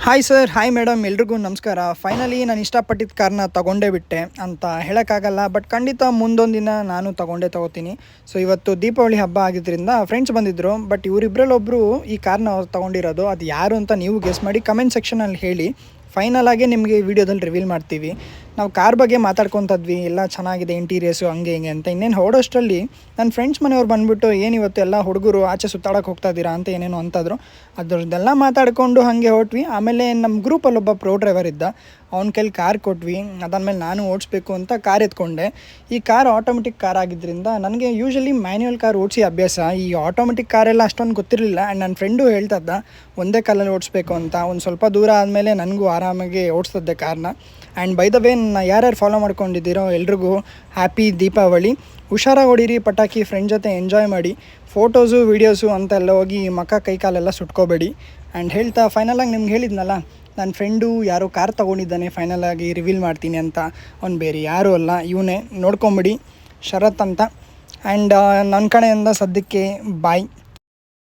Hi sir, hi madam, ಎಲ್ರಿಗೂ ನಮಸ್ಕಾರ. Finally ನಾನು ಇಷ್ಟಪಟ್ಟಿದ್ದ ಕಾರ್ನ ತೊಗೊಂಡೇ ಬಿಟ್ಟೆ ಅಂತ ಹೇಳೋಕ್ಕಾಗಲ್ಲ, ಬಟ್ ಖಂಡಿತ ಮುಂದೊಂದು ದಿನ ನಾನು ತೊಗೋತೀನಿ. ಸೊ ಇವತ್ತು ದೀಪಾವಳಿ ಹಬ್ಬ ಆಗಿದ್ದರಿಂದ ಫ್ರೆಂಡ್ಸ್ ಬಂದಿದ್ದರು, ಬಟ್ ಇವರಿಬ್ಬರಲ್ಲೊಬ್ಬರು ಈ ಕಾರ್ನ ತೊಗೊಂಡಿರೋದು. ಅದು ಯಾರು ಅಂತ ನೀವು ಗೆಸ್ ಮಾಡಿ ಕಮೆಂಟ್ ಸೆಕ್ಷನಲ್ಲಿ ಹೇಳಿ. ಫೈನಲ್ ಆಗಿ ನಿಮಗೆ ಈ ವಿಡಿಯೋದಲ್ಲಿ ರಿವೀಲ್ ಮಾಡ್ತೀವಿ. ನಾವು ಕಾರ್ ಬಗ್ಗೆ ಮಾತಾಡ್ಕೊತಿದ್ವಿ, ಎಲ್ಲ ಚೆನ್ನಾಗಿದೆ ಇಂಟೀರಿಯರ್ಸು ಹಂಗೆ ಹಿಂಗೆ ಅಂತ. ಇನ್ನೇನು ಹೊರಡೋಷ್ಟರಲ್ಲಿ ನನ್ನ ಫ್ರೆಂಡ್ಸ್ ಮನೆಯವ್ರು ಬಂದುಬಿಟ್ಟು ಏನಿವತ್ತು ಎಲ್ಲ ಹುಡುಗರು ಆಚೆ ಸುತ್ತಾಡೋಕೆ ಹೋಗ್ತಾ ಇದ್ದೀರಾ ಅಂತ ಏನೇನು ಅಂತಂದರು. ಅದ್ರದ್ದೆಲ್ಲ ಮಾತಾಡಿಕೊಂಡು ಹಾಗೆ ಹೊರಟ್ವಿ. ಆಮೇಲೆ ನಮ್ಮ ಗ್ರೂಪಲ್ಲಿ ಒಬ್ಬ ಪ್ರೋ ಡ್ರೈವರ್ ಇದ್ದ, ಅವ್ನ ಕೈಲಿ ಕಾರ್ ಕೊಟ್ವಿ. ಅದಾದಮೇಲೆ ನಾನು ಓಡಿಸ್ಬೇಕು ಅಂತ ಕಾರ್ ಎತ್ಕೊಂಡೆ. ಈ ಕಾರ್ ಆಟೋಮೆಟಿಕ್ ಕಾರ್ ಆಗಿದ್ದರಿಂದ ನನಗೆ ಯೂಶ್ವಲಿ ಮ್ಯಾನ್ಯುವಲ್ ಕಾರ್ ಓಡಿಸಿ ಅಭ್ಯಾಸ. ಈ ಆಟೋಮೆಟಿಕ್ ಕಾರೆಲ್ಲ ಅಷ್ಟೊಂದು ಗೊತ್ತಿರಲಿಲ್ಲ. ಆ್ಯಂಡ್ ನನ್ನ ಫ್ರೆಂಡು ಹೇಳ್ತಾ ಇದ್ದ ಒಂದೇ ಕಾಲಲ್ಲಿ ಓಡಿಸ್ಬೇಕು ಅಂತ. ಒಂದು ಸ್ವಲ್ಪ ದೂರ ಆದಮೇಲೆ ನನಗೂ ಆರಾಮಾಗಿ ಓಡಿಸ್ತಿದ್ದೆ ಕಾರ್ನ. ಆ್ಯಂಡ್ ಬೈ ದ ವೇ ಯಾರ್ಯಾರು ಫಾಲೋ ಮಾಡ್ಕೊಂಡಿದ್ದೀರೋ ಎಲ್ರಿಗೂ ಹ್ಯಾಪಿ ದೀಪಾವಳಿ. ಹುಷಾರಾಗಿ ಹೊಡೀರಿ ಪಟಾಕಿ, ಫ್ರೆಂಡ್ ಜೊತೆ ಎಂಜಾಯ್ ಮಾಡಿ. ಫೋಟೋಸು ವೀಡಿಯೋಸು ಅಂತೆಲ್ಲ ಹೋಗಿ ಮಕ್ಕ ಕೈ ಕಾಲೆಲ್ಲ ಸುಟ್ಕೋಬೇಡಿ. ಆ್ಯಂಡ್ ಹೇಳ್ತಾ ಫೈನಲಾಗಿ ನಿಮ್ಗೆ ಹೇಳಿದ್ನಲ್ಲ, ನನ್ನ ಫ್ರೆಂಡು ಯಾರೋ ಕಾರ್ ತೊಗೊಂಡಿದ್ದಾನೆ, ಫೈನಲಾಗಿ ರಿವೀಲ್ ಮಾಡ್ತೀನಿ ಅಂತ. ಅವ್ನು ಬೇರೆ ಯಾರೂ ಅಲ್ಲ, ಇವನೇ, ನೋಡ್ಕೊಂಬಿಡಿ, ಶರತ್ ಅಂತ. ಆ್ಯಂಡ್ ನನ್ನ ಕಡೆಯಿಂದ ಸದ್ಯಕ್ಕೆ ಬಾಯ್.